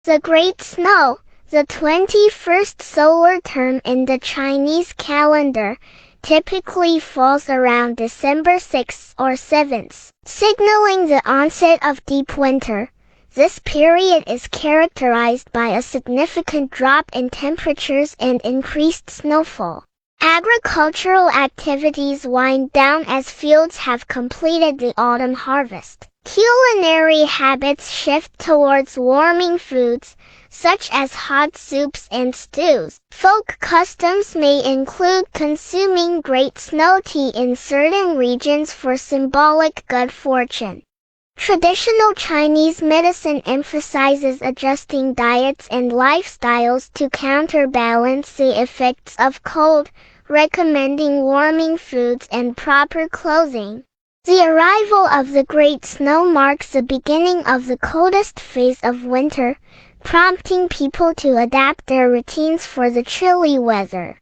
The Great Snow, the 21st solar term in the Chinese calendar, typically falls around December 6th or 7th, signaling the onset of deep winter. This period is characterized by a significant drop in temperatures and increased snowfall. Agricultural activities wind down as fields have completed the autumn harvest. Culinary habits shift towards warming foods, such as hot soups and stews. Folk customs may include consuming great snow tea in certain regions for symbolic good fortune. Traditional Chinese medicine emphasizes adjusting diets and lifestyles to counterbalance the effects of cold, recommending warming foods and proper clothing. The arrival of the Great Snow marks the beginning of the coldest phase of winter, prompting people to adapt their routines for the chilly weather.